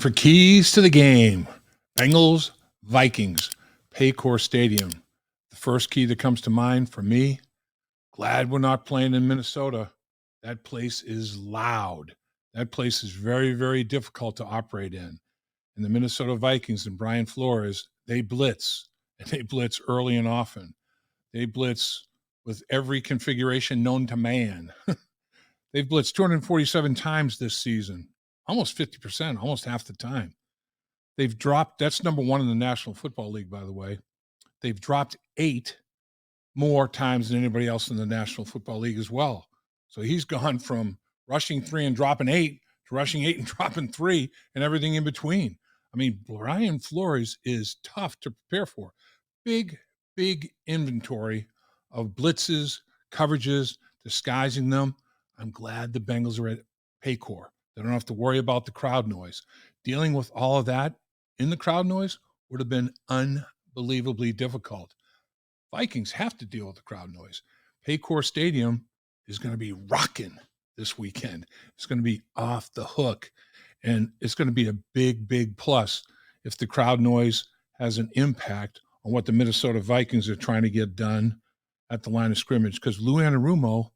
for keys to the game. Bengals, Vikings, Paycor Stadium. The first key that comes to mind for me, glad we're not playing in Minnesota. That place is loud. That place is very, very difficult to operate in. And the Minnesota Vikings and Brian Flores, they blitz, and they blitz early and often. They blitz with every configuration known to man. They've blitzed 247 times this season, almost 50%, almost half the time. They've dropped, that's number one in the National Football League, by the way. They've dropped 8 more times than anybody else in the National Football League as well. So he's gone from rushing 3 and dropping 8 to rushing 8 and dropping 3 and everything in between. I mean, Brian Flores is tough to prepare for. Big inventory of blitzes, coverages, disguising them. I'm glad the Bengals are at Paycor. They don't have to worry about the crowd noise. Dealing with all of that in the crowd noise would have been unbelievably difficult. Vikings have to deal with the crowd noise. Paycor Stadium is going to be rocking this weekend. It's going to be off the hook, and it's going to be a big plus if the crowd noise has an impact on what the Minnesota Vikings are trying to get done at the line of scrimmage, because Lou Anarumo,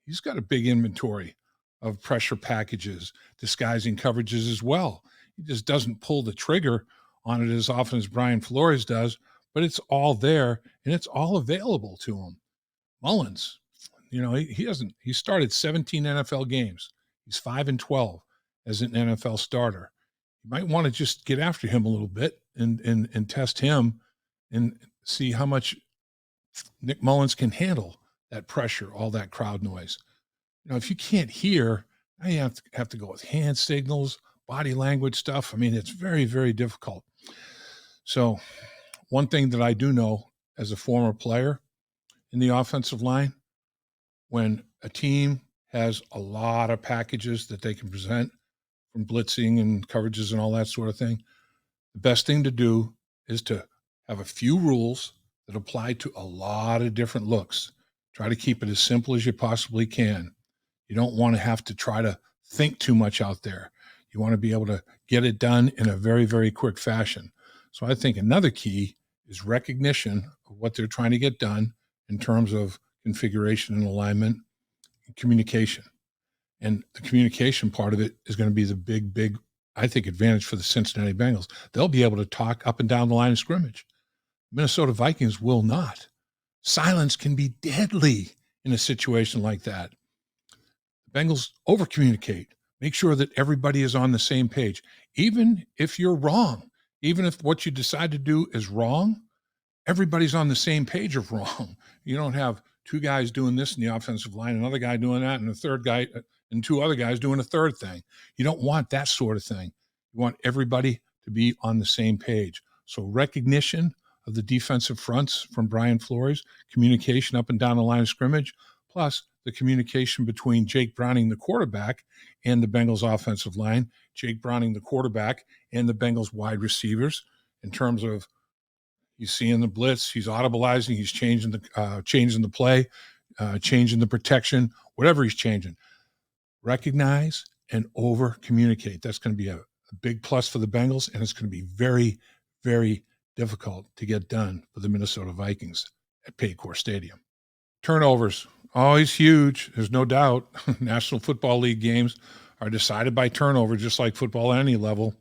he's got a big inventory of pressure packages, disguising coverages as well. He just doesn't pull the trigger on it as often as Brian Flores does, but it's all there and it's all available to him. Mullens, he started 17 NFL games. He's 5-12 as an NFL starter. You might want to just get after him a little bit and test him and see how much Nick Mullens can handle that pressure, all that crowd noise. If you can't hear, now you have to go with hand signals, body language stuff. I mean, it's very, very difficult. So one thing that I do know as a former player in the offensive line, when a team has a lot of packages that they can present from blitzing and coverages and all that sort of thing, the best thing to do is to have a few rules that apply to a lot of different looks. Try to keep it as simple as you possibly can. You don't want to have to try to think too much out there. You want to be able to get it done in a very, very quick fashion. So I think another key is recognition of what they're trying to get done in terms of configuration and alignment and communication. And the communication part of it is going to be the big, I think, advantage for the Cincinnati Bengals. They'll be able to talk up and down the line of scrimmage. Minnesota Vikings will not. Silence can be deadly in a situation like that. The Bengals over-communicate. Make sure that everybody is on the same page. Even if you're wrong, even if what you decide to do is wrong, everybody's on the same page of wrong. You don't have 2 guys doing this in the offensive line, another guy doing that, and a third guy and 2 other guys doing a third thing. You don't want that sort of thing. You want everybody to be on the same page. So recognition of the defensive fronts from Brian Flores, communication up and down the line of scrimmage, plus the communication between Jake Browning, the quarterback, and the Bengals offensive line, Jake Browning, the quarterback, and the Bengals wide receivers in terms of he's seeing the blitz, he's audibilizing, he's changing the play, changing the protection, whatever he's changing. Recognize and over-communicate. That's going to be a big plus for the Bengals, and it's going to be very, very difficult to get done for the Minnesota Vikings at Paycor Stadium. Turnovers, always huge. There's no doubt. National Football League games are decided by turnover, just like football at any level.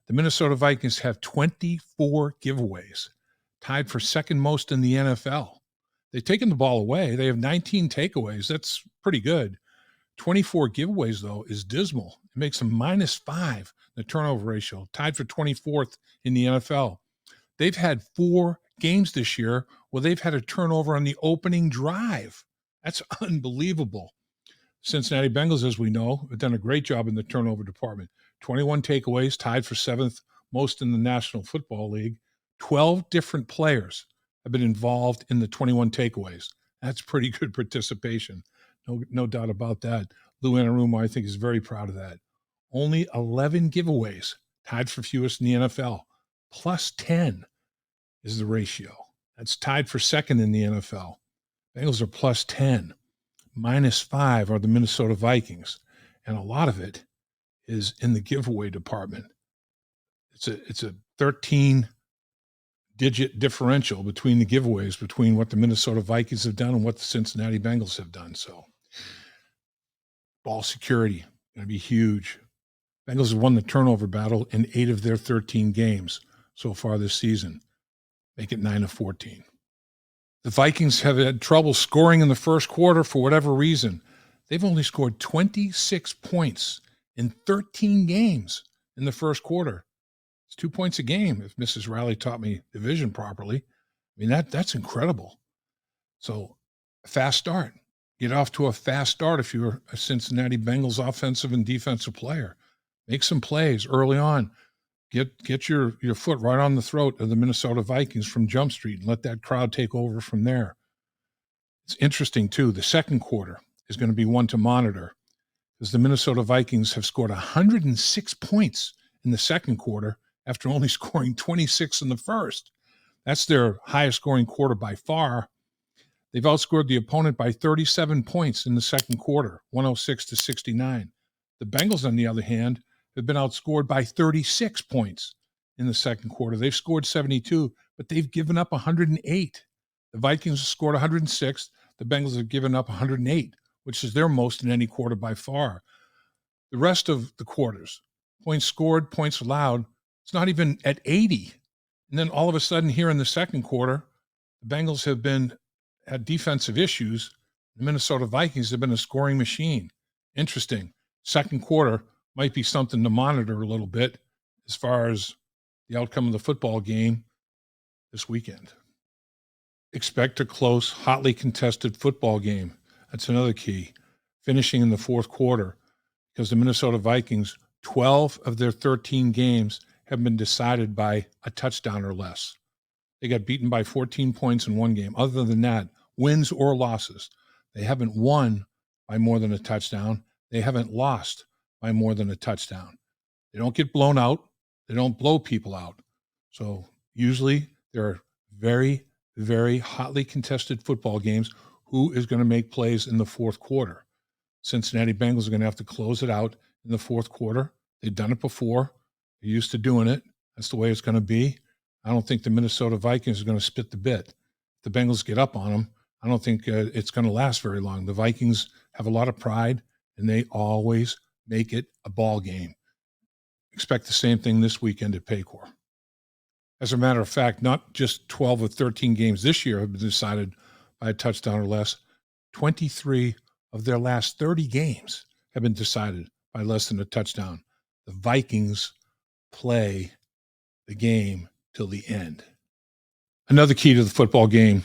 The Minnesota Vikings have 24 giveaways, tied for second most in the NFL. They've taken the ball away. They have 19 takeaways. That's pretty good. 24 giveaways, though, is dismal. It makes them -5, the turnover ratio, tied for 24th in the NFL. They've had 4 games this year where they've had a turnover on the opening drive. That's unbelievable. Cincinnati Bengals, as we know, have done a great job in the turnover department. 21 takeaways, tied for 7th most in the National Football League. 12 different players have been involved in the 21 takeaways. That's pretty good participation. No doubt about that. Lou Anarumo, I think, is very proud of that. Only 11 giveaways, tied for fewest in the NFL. +10 is the ratio. That's tied for second in the NFL. Bengals are +10. -5 are the Minnesota Vikings. And a lot of it is in the giveaway department. It's a 13-digit differential between the giveaways between what the Minnesota Vikings have done and what the Cincinnati Bengals have done. So ball security going to be huge. Bengals have won the turnover battle in 8 of their 13 games so far this season. Make it 9 of 14. The Vikings have had trouble scoring in the first quarter for whatever reason. They've only scored 26 points in 13 games in the first quarter. It's 2 points a game if Mrs. Riley taught me division properly. I mean, that's incredible. So a fast start. Get off to a fast start if you're a Cincinnati Bengals offensive and defensive player. Make some plays early on. Get your foot right on the throat of the Minnesota Vikings from Jump Street and let that crowd take over from there. It's interesting, too. The second quarter is going to be one to monitor because the Minnesota Vikings have scored 106 points in the second quarter after only scoring 26 in the first. That's their highest scoring quarter by far. They've outscored the opponent by 37 points in the second quarter, 106 to 69. The Bengals, on the other hand, have been outscored by 36 points in the second quarter. They've scored 72, but they've given up 108. The Vikings have scored 106. The Bengals have given up 108, which is their most in any quarter by far. The rest of the quarters, points scored, points allowed, it's not even at 80. And then all of a sudden here in the second quarter, the Bengals have had defensive issues. The Minnesota Vikings have been a scoring machine. Interesting. Second quarter might be something to monitor a little bit as far as the outcome of the football game this weekend. Expect a close, hotly contested football game. That's another key. Finishing in the fourth quarter because the Minnesota Vikings, 12 of their 13 games have been decided by a touchdown or less. They got beaten by 14 points in one game. Other than that, wins or losses. They haven't won by more than a touchdown. They haven't lost by more than a touchdown. They don't get blown out. They don't blow people out. So usually there are very, very hotly contested football games. Who is going to make plays in the fourth quarter? Cincinnati Bengals are going to have to close it out in the fourth quarter. They've done it before. They're used to doing it. That's the way it's going to be. I don't think the Minnesota Vikings are going to spit the bit. If the Bengals get up on them, I don't think it's going to last very long. The Vikings have a lot of pride, and they always make it a ball game. Expect the same thing this weekend at Paycor. As a matter of fact, not just 12 of 13 games this year have been decided by a touchdown or less. 23 of their last 30 games have been decided by less than a touchdown. The Vikings play the game till the end. Another key to the football game,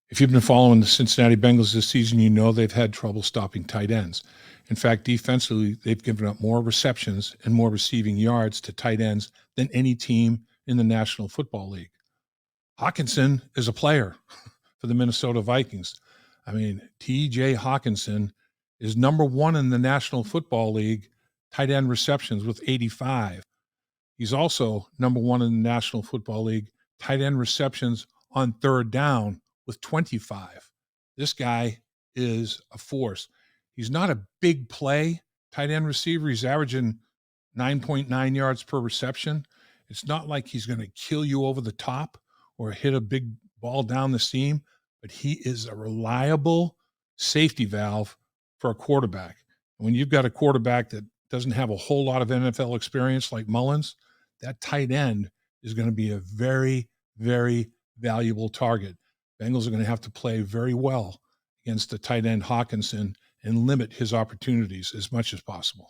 if you've been following the Cincinnati Bengals this season, you know they've had trouble stopping tight ends. In fact, defensively, they've given up more receptions and more receiving yards to tight ends than any team in the National Football League. Hawkinson is a player for the Minnesota Vikings. I mean, T.J. Hawkinson is number one in the National Football League tight end receptions with 85. He's also number one in the National Football League tight end receptions on third down with 25. This guy is a force. He's not a big play tight end receiver. He's averaging 9.9 yards per reception. It's not like he's going to kill you over the top or hit a big ball down the seam, but he is a reliable safety valve for a quarterback. When you've got a quarterback that doesn't have a whole lot of NFL experience like Mullens, that tight end is going to be a very, very valuable target. Bengals are going to have to play very well against the tight end Hawkinson and limit his opportunities as much as possible.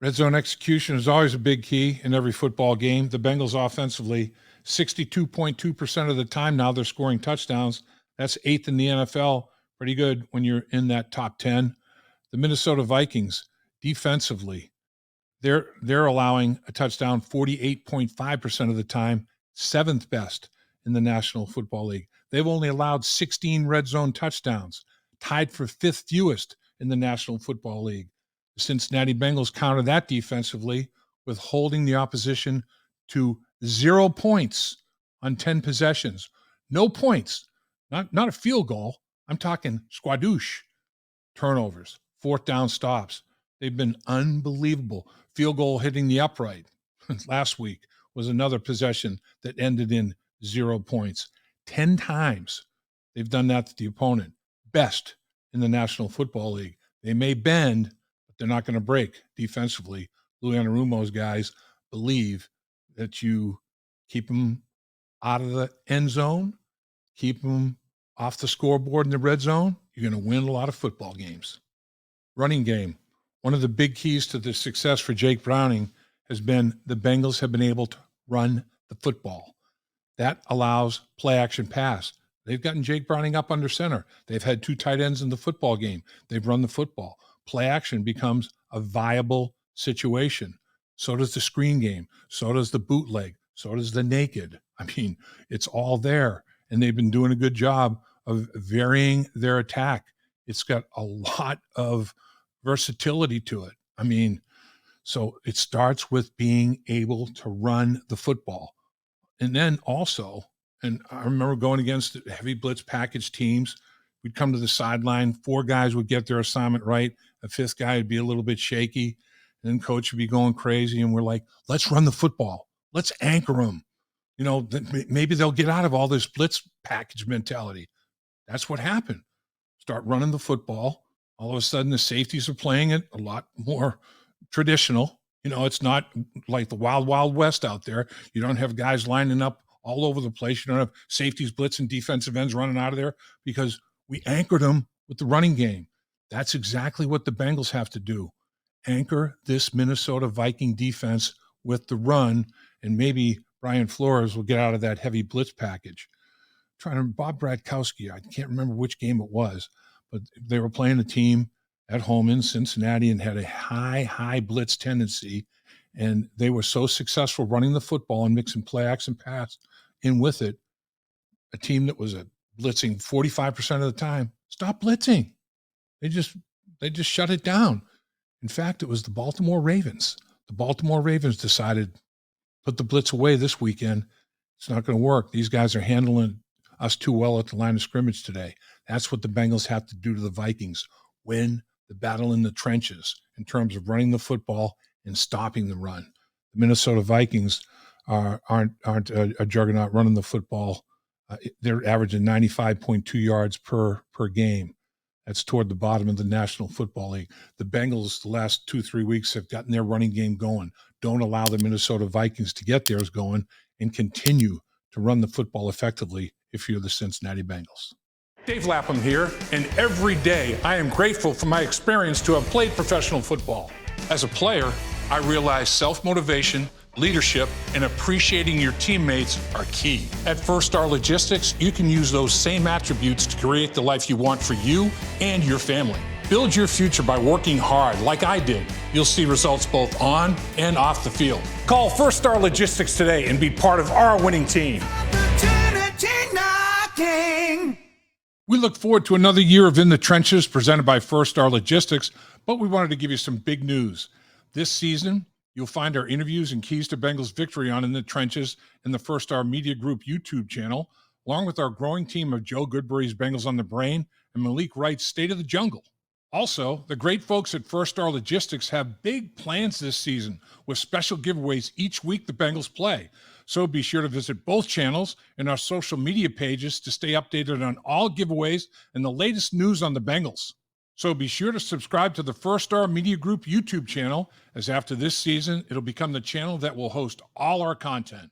Red zone execution is always a big key in every football game. The Bengals offensively, 62.2% of the time now they're scoring touchdowns. That's 8th in the NFL. Pretty good when you're in that top 10. The Minnesota Vikings defensively, they're allowing a touchdown 48.5% of the time, 7th best in the National Football League. They've only allowed 16 red zone touchdowns, tied for 5th fewest in the National Football League. The Cincinnati Bengals counter that defensively with holding the opposition to 0 points on 10 possessions. No points, not a field goal. I'm talking squadouche, turnovers, 4th down stops. They've been unbelievable. Field goal hitting the upright. last week was another possession that ended in 0 points. 10 times they've done that to the opponent. Best in the National Football League. They may bend, but they're not going to break defensively. Lou Anarumo's guys believe that you keep them out of the end zone, keep them off the scoreboard in the red zone, you're going to win a lot of football games. Running game. One of the big keys to the success for Jake Browning has been the Bengals have been able to run the football. That allows play action pass. They've gotten Jake Browning up under center. They've had 2 tight ends in the football game. They've run the football. Play action becomes a viable situation. So does the screen game. So does the bootleg. So does the naked. I mean, it's all there. And they've been doing a good job of varying their attack. It's got a lot of versatility to it. I mean, so it starts with being able to run the football. And then also, and I remember going against heavy blitz package teams, we'd come to the sideline, 4 guys would get their assignment right, a 5th guy would be a little bit shaky, and then coach would be going crazy, and we're like, let's run the football. Let's anchor them. You know, maybe they'll get out of all this blitz package mentality. That's what happened. Start running the football. All of a sudden, the safeties are playing it a lot more traditional. You know, it's not like the wild, wild west out there. You don't have guys lining up all over the place. You don't have safeties blitzing, defensive ends running out of there because we anchored them with the running game. That's exactly what the Bengals have to do. Anchor this Minnesota Viking defense with the run, and maybe Brian Flores will get out of that heavy blitz package. Bob Bradkowski, I can't remember which game it was, but they were playing a team at home in Cincinnati and had a high blitz tendency. And they were so successful running the football and mixing play action pass in with it. A team that was blitzing 45% of the time, stop blitzing. They just shut it down. In fact, it was the Baltimore Ravens. The Baltimore Ravens decided, put the blitz away this weekend. It's not going to work. These guys are handling us too well at the line of scrimmage today. That's what the Bengals have to do to the Vikings. Win the battle in the trenches in terms of running the football and stopping the run. The Minnesota Vikings aren't a juggernaut running the football. They're averaging 95.2 yards per game. That's toward the bottom of the National Football League. The Bengals, the last 2-3 weeks, have gotten their running game going. Don't allow the Minnesota Vikings to get theirs going, and continue to run the football effectively if you're the Cincinnati Bengals. Dave Lapham here, and every day I am grateful for my experience to have played professional football. As a player, I realized self-motivation, leadership, and appreciating your teammates are key. At First Star Logistics, you can use those same attributes to create the life you want for you and your family. Build your future by working hard like I did. You'll see results both on and off the field. Call First Star Logistics today and be part of our winning team. We look forward to another year of In the Trenches presented by First Star Logistics, but we wanted to give you some big news. This season, you'll find our interviews and keys to Bengals victory on In the Trenches in the First Star Media Group YouTube channel, along with our growing team of Joe Goodbury's Bengals on the Brain and Malik Wright's State of the Jungle. Also, the great folks at First Star Logistics have big plans this season with special giveaways each week the Bengals play. So be sure to visit both channels and our social media pages to stay updated on all giveaways and the latest news on the Bengals. So be sure to subscribe to the First Star Media Group YouTube channel, as after this season, it'll become the channel that will host all our content.